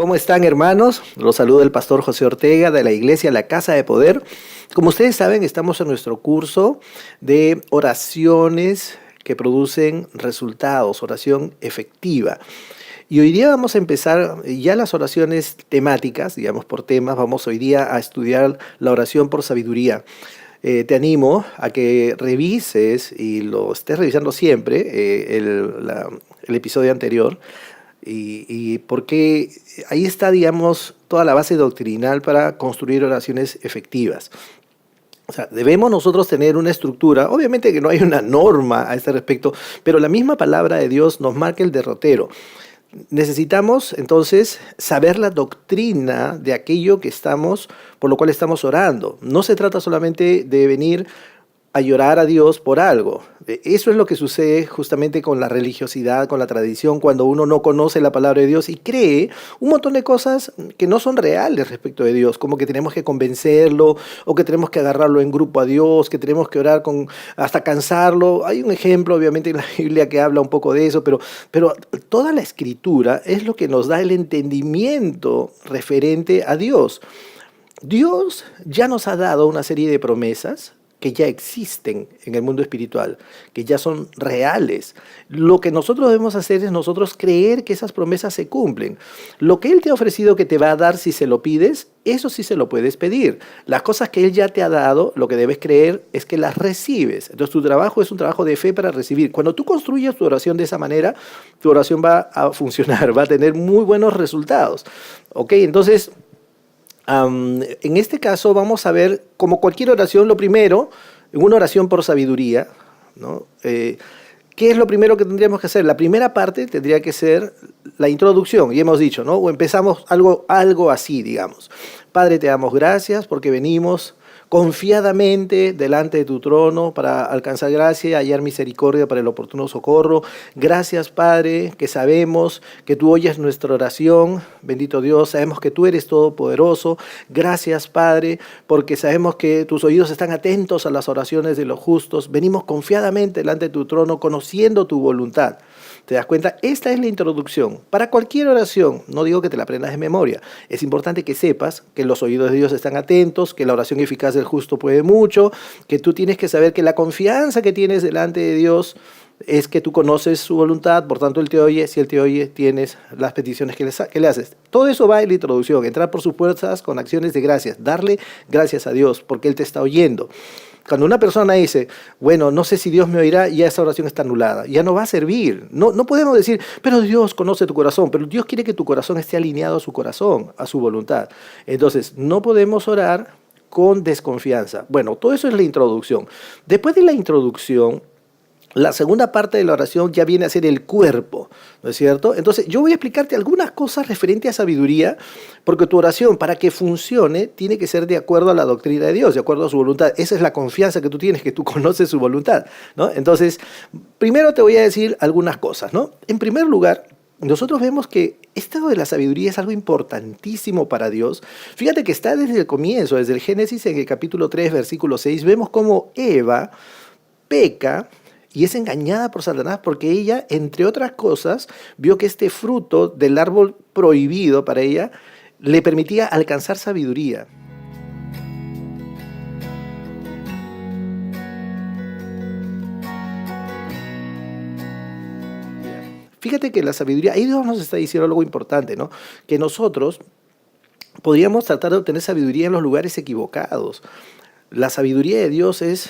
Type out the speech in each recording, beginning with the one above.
¿Cómo están, hermanos? Los saluda el pastor José Ortega de la iglesia La Casa de Poder. Como ustedes saben, estamos en nuestro curso de oraciones que producen resultados, oración efectiva. Y hoy día vamos a empezar ya las oraciones temáticas, digamos por temas. Vamos hoy día a estudiar la oración por sabiduría. Te animo a que revises y lo estés revisando siempre, el episodio anterior, y porque ahí está, digamos, toda la base doctrinal para construir oraciones efectivas. O sea, debemos nosotros tener una estructura, obviamente que no hay una norma a este respecto, pero la misma palabra de Dios nos marca el derrotero. Necesitamos entonces saber la doctrina de aquello que estamos, por lo cual estamos orando. No se trata solamente de venir a llorar a Dios por algo. Eso es lo que sucede justamente con la religiosidad, con la tradición, cuando uno no conoce la palabra de Dios y cree un montón de cosas que no son reales respecto de Dios, como que tenemos que convencerlo o que tenemos que agarrarlo en grupo a Dios, que tenemos que orar hasta cansarlo. Hay un ejemplo, obviamente, en la Biblia que habla un poco de eso, pero toda la escritura es lo que nos da el entendimiento referente a Dios. Dios ya nos ha dado una serie de promesas que ya existen en el mundo espiritual, que ya son reales. Lo que nosotros debemos hacer es nosotros creer que esas promesas se cumplen. Lo que Él te ha ofrecido que te va a dar si se lo pides, eso sí se lo puedes pedir. Las cosas que Él ya te ha dado, lo que debes creer es que las recibes. Entonces tu trabajo es un trabajo de fe para recibir. Cuando tú construyes tu oración de esa manera, tu oración va a funcionar, va a tener muy buenos resultados. ¿Ok? Entonces, en este caso vamos a ver, como cualquier oración, lo primero, en una oración por sabiduría, ¿no? ¿Qué es lo primero que tendríamos que hacer? La primera parte tendría que ser la introducción, y hemos dicho, ¿no? O empezamos algo así, digamos. Padre, te damos gracias porque venimos confiadamente delante de tu trono para alcanzar gracia y hallar misericordia para el oportuno socorro. Gracias, Padre, que sabemos que tú oyes nuestra oración. Bendito Dios, sabemos que tú eres todopoderoso. Gracias, Padre, porque sabemos que tus oídos están atentos a las oraciones de los justos. Venimos confiadamente delante de tu trono, conociendo tu voluntad. ¿Te das cuenta? Esta es la introducción. Para cualquier oración, no digo que te la aprendas de memoria, es importante que sepas que los oídos de Dios están atentos, que la oración eficaz del justo puede mucho, que tú tienes que saber que la confianza que tienes delante de Dios es que tú conoces su voluntad, por tanto Él te oye, si Él te oye, tienes las peticiones que le haces. Todo eso va en la introducción, entrar por sus puertas con acciones de gracias, darle gracias a Dios porque Él te está oyendo. Cuando una persona dice, bueno, no sé si Dios me oirá, ya esa oración está anulada, ya no va a servir. No podemos decir, pero Dios conoce tu corazón, pero Dios quiere que tu corazón esté alineado a su corazón, a su voluntad. Entonces, no podemos orar con desconfianza. Bueno, todo eso es la introducción. Después de la introducción, la segunda parte de la oración ya viene a ser el cuerpo, ¿no es cierto? Entonces, yo voy a explicarte algunas cosas referentes a sabiduría, porque tu oración, para que funcione, tiene que ser de acuerdo a la doctrina de Dios, de acuerdo a su voluntad. Esa es la confianza que tú tienes, que tú conoces su voluntad, ¿no? Entonces, primero te voy a decir algunas cosas, ¿no? En primer lugar, nosotros vemos que esto de la sabiduría es algo importantísimo para Dios. Fíjate que está desde el comienzo, desde el Génesis, en el capítulo 3, versículo 6, vemos cómo Eva peca y es engañada por Satanás porque ella, entre otras cosas, vio que este fruto del árbol prohibido para ella le permitía alcanzar sabiduría. Fíjate que la sabiduría, ahí Dios nos está diciendo algo importante, ¿no? Que nosotros podríamos tratar de obtener sabiduría en los lugares equivocados. La sabiduría de Dios es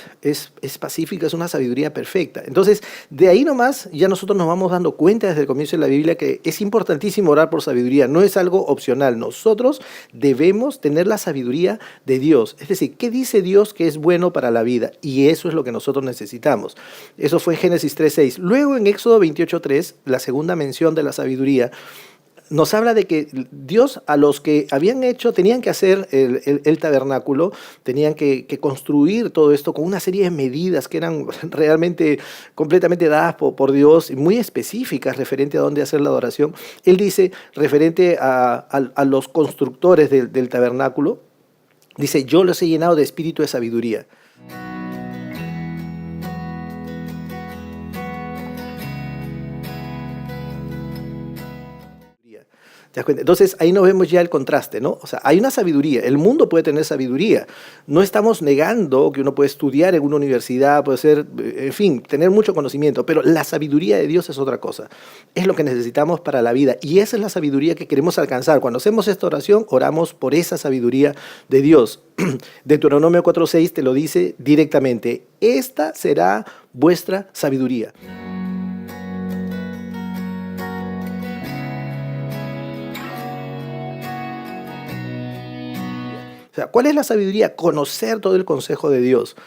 pacífica, es una sabiduría perfecta. Entonces, de ahí nomás ya nosotros nos vamos dando cuenta desde el comienzo de la Biblia que es importantísimo orar por sabiduría, no es algo opcional. Nosotros debemos tener la sabiduría de Dios. Es decir, ¿qué dice Dios que es bueno para la vida? Y eso es lo que nosotros necesitamos. Eso fue en Génesis 3:6. Luego en Éxodo 28:3, la segunda mención de la sabiduría, nos habla de que Dios a los que habían hecho, tenían que hacer el tabernáculo, tenían que construir todo esto con una serie de medidas que eran realmente completamente dadas por Dios y muy específicas referente a dónde hacer la adoración. Él dice, referente a los constructores del tabernáculo, dice, yo los he llenado de espíritu de sabiduría. ¿Te das cuenta? Entonces ahí no vemos ya el contraste, ¿no? O sea, hay una sabiduría, el mundo puede tener sabiduría. No estamos negando que uno puede estudiar en una universidad, puede ser, en fin, tener mucho conocimiento, pero la sabiduría de Dios es otra cosa. Es lo que necesitamos para la vida y esa es la sabiduría que queremos alcanzar. Cuando hacemos esta oración, oramos por esa sabiduría de Dios. Deuteronomio 4:6 te lo dice directamente. Esta será vuestra sabiduría. O sea, ¿cuál es la sabiduría? Conocer todo el consejo de Dios.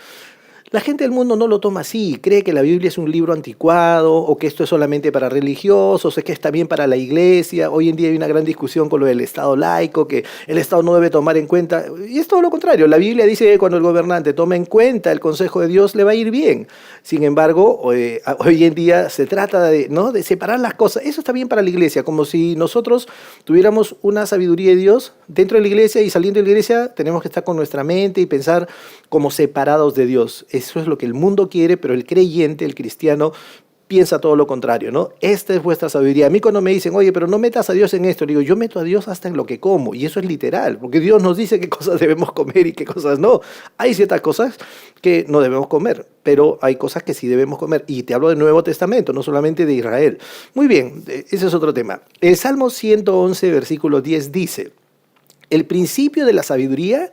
La gente del mundo no lo toma así, cree que la Biblia es un libro anticuado o que esto es solamente para religiosos, es que está bien para la iglesia. Hoy en día hay una gran discusión con lo del Estado laico, que el Estado no debe tomar en cuenta, y es todo lo contrario. La Biblia dice que cuando el gobernante toma en cuenta el consejo de Dios le va a ir bien. Sin embargo, hoy en día se trata de, ¿no?, de separar las cosas. Eso está bien para la iglesia, como si nosotros tuviéramos una sabiduría de Dios dentro de la iglesia y saliendo de la iglesia tenemos que estar con nuestra mente y pensar como separados de Dios. Eso es lo que el mundo quiere, pero el creyente, el cristiano, piensa todo lo contrario, ¿no? Esta es vuestra sabiduría. A mí cuando me dicen, oye, pero no metas a Dios en esto, le digo, yo meto a Dios hasta en lo que como, y eso es literal, porque Dios nos dice qué cosas debemos comer y qué cosas no. Hay ciertas cosas que no debemos comer, pero hay cosas que sí debemos comer, y te hablo del Nuevo Testamento, no solamente de Israel. Muy bien, ese es otro tema. El Salmo 111, versículo 10 dice, el principio de la sabiduría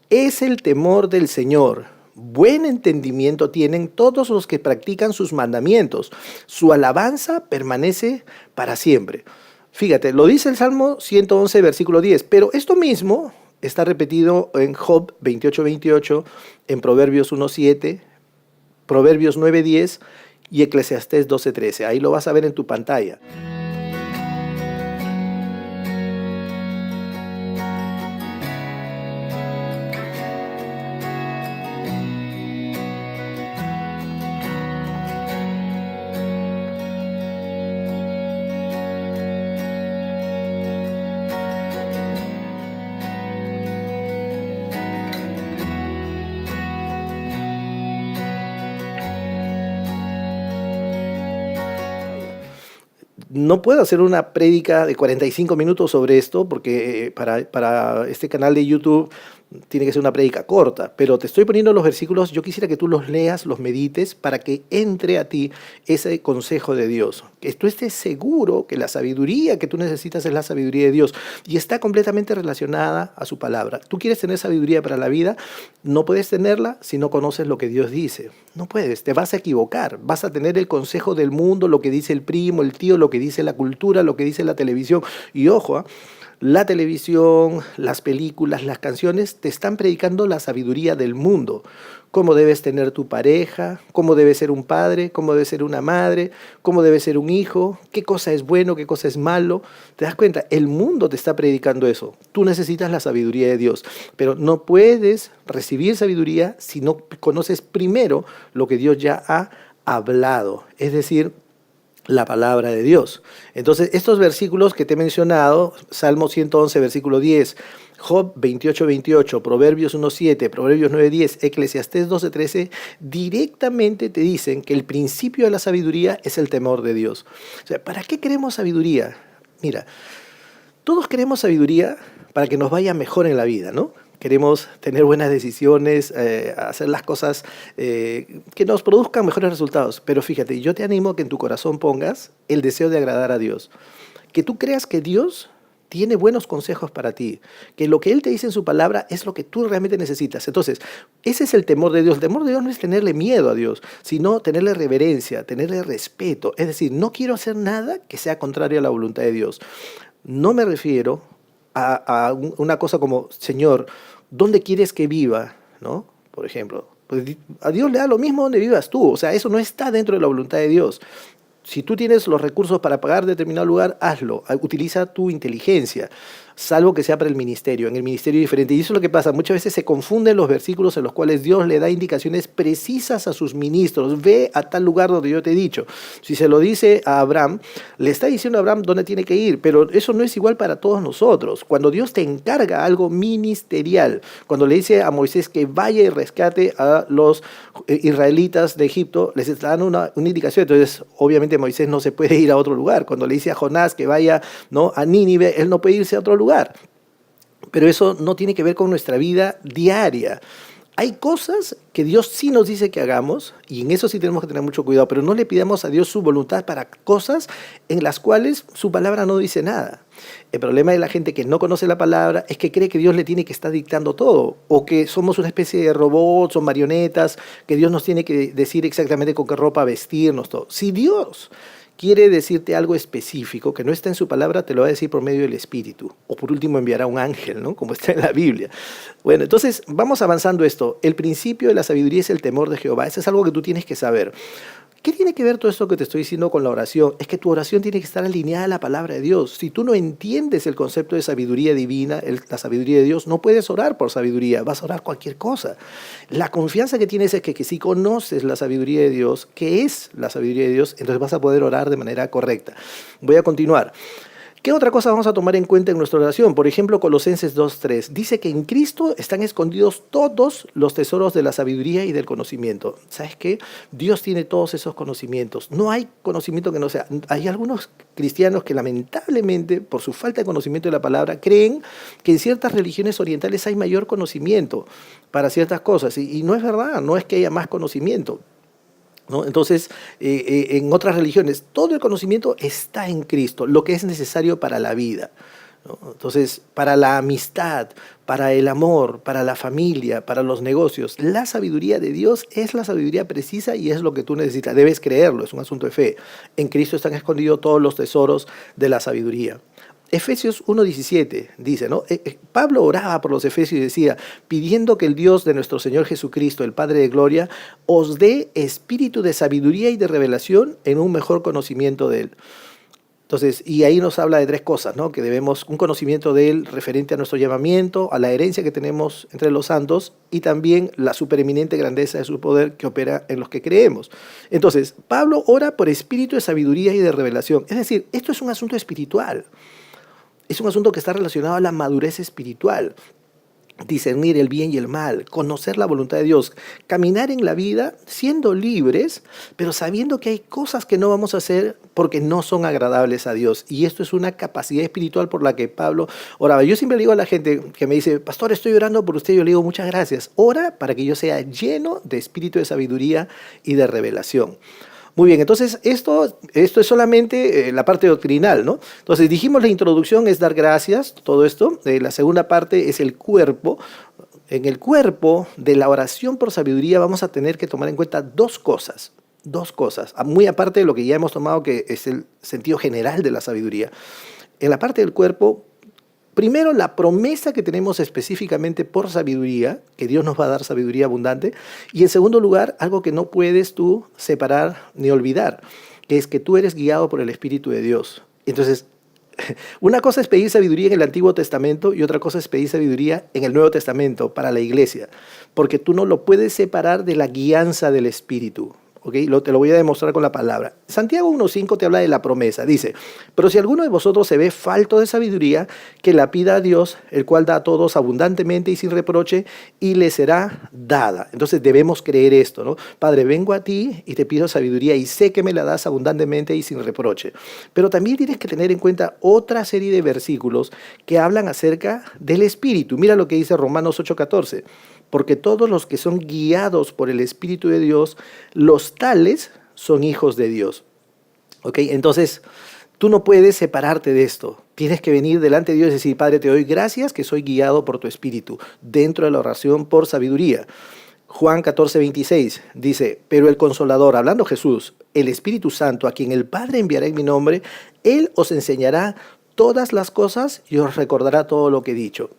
es el temor del Señor. Buen entendimiento tienen todos los que practican sus mandamientos. Su alabanza permanece para siempre. Fíjate, lo dice el Salmo 111, versículo 10, pero esto mismo está repetido en Job 28:28, en Proverbios 1:7, Proverbios 9:10 y Eclesiastés 12:13. Ahí lo vas a ver en tu pantalla. No puedo hacer una prédica de 45 minutos sobre esto porque para este canal de YouTube tiene que ser una prédica corta, pero te estoy poniendo los versículos, yo quisiera que tú los leas, los medites, para que entre a ti ese consejo de Dios. Que tú estés seguro que la sabiduría que tú necesitas es la sabiduría de Dios y está completamente relacionada a su palabra. Tú quieres tener sabiduría para la vida, no puedes tenerla si no conoces lo que Dios dice. No puedes, te vas a equivocar, vas a tener el consejo del mundo, lo que dice el primo, el tío, lo que dice la cultura, lo que dice la televisión. Y ojo, la televisión, las películas, las canciones te están predicando la sabiduría del mundo. Cómo debes tener tu pareja, cómo debe ser un padre, cómo debe ser una madre, cómo debe ser un hijo, qué cosa es bueno, qué cosa es malo. ¿Te das cuenta? El mundo te está predicando eso. Tú necesitas la sabiduría de Dios, pero no puedes recibir sabiduría si no conoces primero lo que Dios ya ha hablado. Es decir, la palabra de Dios. Entonces, estos versículos que te he mencionado, Salmo 111, versículo 10, Job 28:28, Proverbios 1:7, Proverbios 9:10, Eclesiastés 12:13, directamente te dicen que el principio de la sabiduría es el temor de Dios. O sea, ¿para qué queremos sabiduría? Mira, todos queremos sabiduría para que nos vaya mejor en la vida, ¿no? Queremos tener buenas decisiones, hacer las cosas que nos produzcan mejores resultados. Pero fíjate, yo te animo a que en tu corazón pongas el deseo de agradar a Dios. Que tú creas que Dios tiene buenos consejos para ti, que lo que Él te dice en su palabra es lo que tú realmente necesitas. Entonces, ese es el temor de Dios. El temor de Dios no es tenerle miedo a Dios, sino tenerle reverencia, tenerle respeto. Es decir, no quiero hacer nada que sea contrario a la voluntad de Dios. No me refiero a una cosa como, Señor, ¿dónde quieres que viva? ¿No? Por ejemplo, pues a Dios le da lo mismo donde vivas tú. O sea, eso no está dentro de la voluntad de Dios. Si tú tienes los recursos para pagar determinado lugar, hazlo. Utiliza tu inteligencia, salvo que sea para el ministerio. En el ministerio es diferente. Y eso es lo que pasa. Muchas veces se confunden los versículos en los cuales Dios le da indicaciones precisas a sus ministros. Ve a tal lugar donde yo te he dicho. Si se lo dice a Abraham, le está diciendo a Abraham dónde tiene que ir. Pero eso no es igual para todos nosotros. Cuando Dios te encarga algo ministerial, cuando le dice a Moisés que vaya y rescate a los israelitas de Egipto, les está dando una indicación. Entonces, obviamente, obviamente Moisés no se puede ir a otro lugar. Cuando le dice a Jonás que vaya, ¿no?, a Nínive, él no puede irse a otro lugar. Pero eso no tiene que ver con nuestra vida diaria. Hay cosas que Dios sí nos dice que hagamos, y en eso sí tenemos que tener mucho cuidado, pero no le pidamos a Dios su voluntad para cosas en las cuales su palabra no dice nada. El problema de la gente que no conoce la palabra es que cree que Dios le tiene que estar dictando todo, o que somos una especie de robots o marionetas, que Dios nos tiene que decir exactamente con qué ropa vestirnos, todo. Si Dios quiere decirte algo específico que no está en su palabra, te lo va a decir por medio del Espíritu. O por último enviará un ángel, ¿no?, como está en la Biblia. Bueno, entonces vamos avanzando esto. El principio de la sabiduría es el temor de Jehová. Eso es algo que tú tienes que saber. ¿Qué tiene que ver todo esto que te estoy diciendo con la oración? Es que tu oración tiene que estar alineada a la palabra de Dios. Si tú no entiendes el concepto de sabiduría divina, la sabiduría de Dios, no puedes orar por sabiduría, vas a orar cualquier cosa. La confianza que tienes es que si conoces la sabiduría de Dios, ¿qué es la sabiduría de Dios?, entonces vas a poder orar de manera correcta. Voy a continuar. ¿Qué otra cosa vamos a tomar en cuenta en nuestra oración? Por ejemplo, Colosenses 2:3 dice que en Cristo están escondidos todos los tesoros de la sabiduría y del conocimiento. ¿Sabes qué? Dios tiene todos esos conocimientos. No hay conocimiento que no sea. Hay algunos cristianos que lamentablemente, por su falta de conocimiento de la palabra, creen que en ciertas religiones orientales hay mayor conocimiento para ciertas cosas. Y no es verdad, no es que haya más conocimiento, ¿no? Entonces, en otras religiones, todo el conocimiento está en Cristo, lo que es necesario para la vida, ¿no? Entonces, para la amistad, para el amor, para la familia, para los negocios, la sabiduría de Dios es la sabiduría precisa y es lo que tú necesitas. Debes creerlo, es un asunto de fe. En Cristo están escondidos todos los tesoros de la sabiduría. Efesios 1:17 dice, ¿no? Pablo oraba por los efesios y decía, pidiendo que el Dios de nuestro Señor Jesucristo, el Padre de Gloria, os dé espíritu de sabiduría y de revelación en un mejor conocimiento de Él. Entonces, y ahí nos habla de tres cosas, ¿no? Que debemos un conocimiento de Él referente a nuestro llamamiento, a la herencia que tenemos entre los santos y también la supereminente grandeza de su poder que opera en los que creemos. Entonces, Pablo ora por espíritu de sabiduría y de revelación. Es decir, esto es un asunto espiritual. Es un asunto que está relacionado a la madurez espiritual. Discernir el bien y el mal, conocer la voluntad de Dios, caminar en la vida siendo libres, pero sabiendo que hay cosas que no vamos a hacer porque no son agradables a Dios. Y esto es una capacidad espiritual por la que Pablo oraba. Yo siempre le digo a la gente que me dice, pastor, estoy orando por usted, yo le digo, muchas gracias. Ora para que yo sea lleno de espíritu de sabiduría y de revelación. Muy bien, entonces esto es solamente la parte doctrinal, ¿no? Entonces dijimos la introducción es dar gracias, todo esto. La segunda parte es el cuerpo. En el cuerpo de la oración por sabiduría vamos a tener que tomar en cuenta dos cosas, muy aparte de lo que ya hemos tomado que es el sentido general de la sabiduría. En la parte del cuerpo, primero, la promesa que tenemos específicamente por sabiduría, que Dios nos va a dar sabiduría abundante. Y en segundo lugar, algo que no puedes tú separar ni olvidar, que es que tú eres guiado por el Espíritu de Dios. Entonces, una cosa es pedir sabiduría en el Antiguo Testamento y otra cosa es pedir sabiduría en el Nuevo Testamento para la iglesia, porque tú no lo puedes separar de la guianza del Espíritu. ¿Okay? Te lo voy a demostrar con la palabra. Santiago 1:5 te habla de la promesa. Dice, pero si alguno de vosotros se ve falto de sabiduría, que la pida a Dios, el cual da a todos abundantemente y sin reproche, y le será dada. Entonces debemos creer esto, ¿no? Padre, vengo a ti y te pido sabiduría y sé que me la das abundantemente y sin reproche. Pero también tienes que tener en cuenta otra serie de versículos que hablan acerca del Espíritu. Mira lo que dice Romanos 8:14. Porque todos los que son guiados por el Espíritu de Dios, los tales son hijos de Dios. ¿Ok? Entonces, tú no puedes separarte de esto. Tienes que venir delante de Dios y decir, Padre, te doy gracias que soy guiado por tu Espíritu, dentro de la oración por sabiduría. Juan 14:26 dice, pero el Consolador, hablando Jesús, el Espíritu Santo, a quien el Padre enviará en mi nombre, Él os enseñará todas las cosas y os recordará todo lo que he dicho.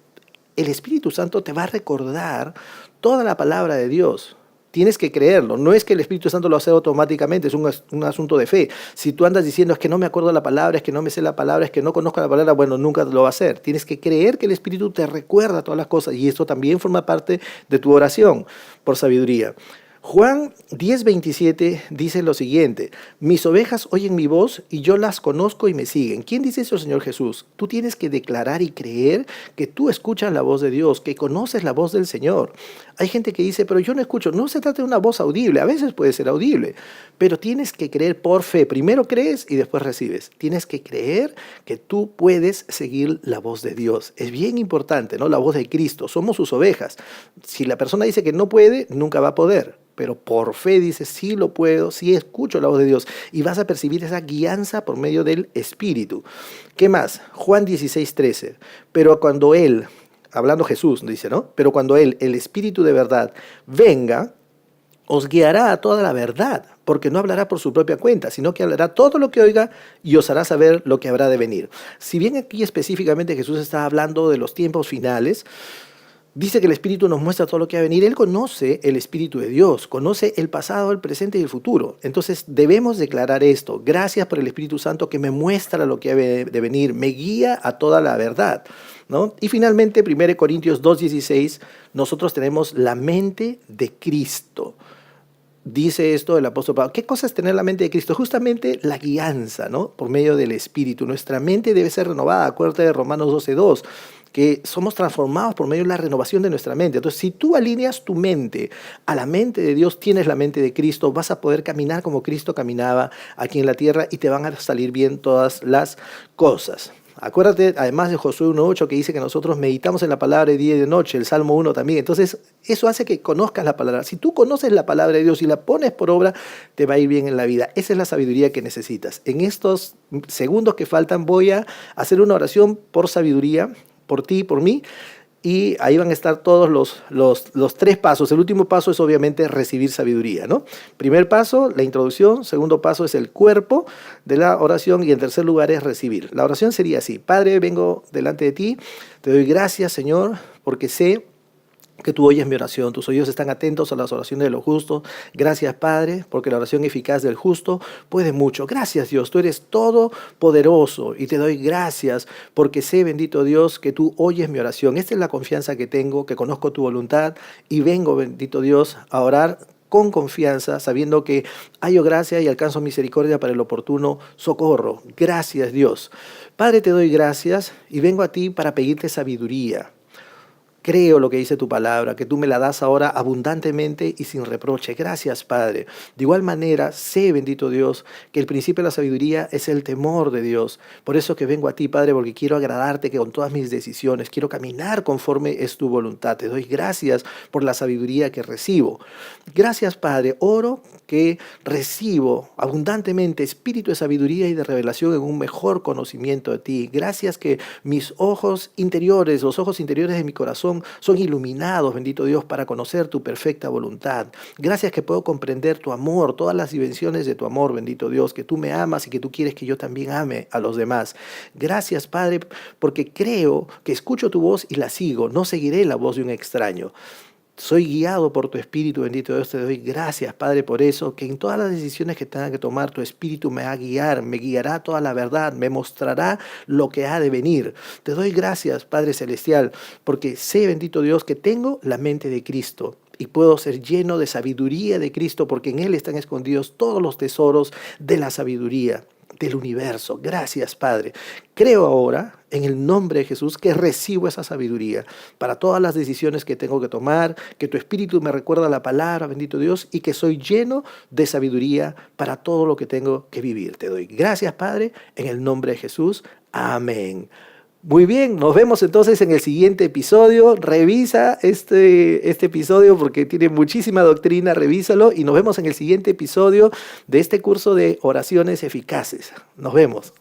El Espíritu Santo te va a recordar toda la palabra de Dios. Tienes que creerlo. No es que el Espíritu Santo lo hace automáticamente, es un asunto de fe. Si tú andas diciendo es que no me acuerdo la palabra, es que no me sé la palabra, es que no conozco la palabra, bueno, nunca lo va a hacer. Tienes que creer que el Espíritu te recuerda todas las cosas y esto también forma parte de tu oración por sabiduría. Juan 10:27 dice lo siguiente, mis ovejas oyen mi voz y yo las conozco y me siguen. ¿Quién dice eso, Señor Jesús? Tú tienes que declarar y creer que tú escuchas la voz de Dios, que conoces la voz del Señor. Hay gente que dice, pero yo no escucho. No se trata de una voz audible, a veces puede ser audible, pero tienes que creer por fe. Primero crees y después recibes. Tienes que creer que tú puedes seguir la voz de Dios. Es bien importante, ¿no? La voz de Cristo. Somos sus ovejas. Si la persona dice que no puede, nunca va a poder. Pero por fe dice, sí lo puedo, sí escucho la voz de Dios. Y vas a percibir esa guianza por medio del Espíritu. ¿Qué más? Juan 16:13. Pero cuando Él, hablando Jesús, dice, ¿no? Pero cuando Él, el Espíritu de verdad, venga, os guiará a toda la verdad, porque no hablará por su propia cuenta, sino que hablará todo lo que oiga y os hará saber lo que habrá de venir. Si bien aquí específicamente Jesús está hablando de los tiempos finales, dice que el Espíritu nos muestra todo lo que va a venir. Él conoce el Espíritu de Dios, conoce el pasado, el presente y el futuro. Entonces debemos declarar esto. Gracias por el Espíritu Santo que me muestra lo que ha de venir, me guía a toda la verdad, ¿no? Y finalmente, 1 Corintios 2:16, nosotros tenemos la mente de Cristo. Dice esto el apóstol Pablo. ¿Qué cosa es tener la mente de Cristo? Justamente la guianza, ¿no? Por medio del Espíritu. Nuestra mente debe ser renovada. Acuérdate de Romanos 12:2, que somos transformados por medio de la renovación de nuestra mente. Entonces, si tú alineas tu mente a la mente de Dios, tienes la mente de Cristo, vas a poder caminar como Cristo caminaba aquí en la tierra y te van a salir bien todas las cosas. Acuérdate, además de Josué 1:8, que dice que nosotros meditamos en la palabra de día y de noche, el Salmo 1 también. Entonces, eso hace que conozcas la palabra. Si tú conoces la palabra de Dios y la pones por obra, te va a ir bien en la vida. Esa es la sabiduría que necesitas. En estos segundos que faltan, voy a hacer una oración por sabiduría, por ti y por mí. Y ahí van a estar todos los tres pasos. El último paso es obviamente recibir sabiduría, ¿no? Primer paso, la introducción. Segundo paso es el cuerpo de la oración. Y en tercer lugar es recibir. La oración sería así: Padre, vengo delante de ti. Te doy gracias, Señor, porque sé que tú oyes mi oración, tus oídos están atentos a las oraciones de los justos. Gracias, Padre, porque la oración eficaz del justo puede mucho. Gracias, Dios, tú eres todopoderoso y te doy gracias porque sé, bendito Dios, que tú oyes mi oración. Esta es la confianza que tengo, que conozco tu voluntad y vengo, bendito Dios, a orar con confianza, sabiendo que hallo gracia y alcanzo misericordia para el oportuno socorro. Gracias, Dios. Padre, te doy gracias y vengo a ti para pedirte sabiduría. Creo lo que dice tu palabra, que tú me la das ahora abundantemente y sin reproche. Gracias, Padre. De igual manera, sé, bendito Dios, que el principio de la sabiduría es el temor de Dios. Por eso que vengo a ti, Padre, porque quiero agradarte que con todas mis decisiones, quiero caminar conforme es tu voluntad. Te doy gracias por la sabiduría que recibo. Gracias, Padre. Oro que recibo abundantemente espíritu de sabiduría y de revelación en un mejor conocimiento de ti. Gracias que mis ojos interiores, los ojos interiores de mi corazón, son iluminados, bendito Dios, para conocer tu perfecta voluntad. Gracias que puedo comprender tu amor, todas las dimensiones de tu amor, bendito Dios, que tú me amas y que tú quieres que yo también ame a los demás. Gracias, Padre, porque creo que escucho tu voz y la sigo, no seguiré la voz de un extraño. Soy guiado por tu Espíritu, bendito Dios, te doy gracias, Padre, por eso, que en todas las decisiones que tenga que tomar, tu Espíritu me va a guiar, me guiará toda la verdad, me mostrará lo que ha de venir. Te doy gracias, Padre Celestial, porque sé, bendito Dios, que tengo la mente de Cristo y puedo ser lleno de sabiduría de Cristo, porque en Él están escondidos todos los tesoros de la sabiduría del universo. Gracias, Padre. Creo ahora, en el nombre de Jesús, que recibo esa sabiduría para todas las decisiones que tengo que tomar, que tu Espíritu me recuerda la palabra, bendito Dios, y que soy lleno de sabiduría para todo lo que tengo que vivir. Te doy gracias, Padre, en el nombre de Jesús. Amén. Muy bien, nos vemos entonces en el siguiente episodio. Revisa este episodio porque tiene muchísima doctrina, revísalo y nos vemos en el siguiente episodio de este curso de oraciones eficaces. Nos vemos.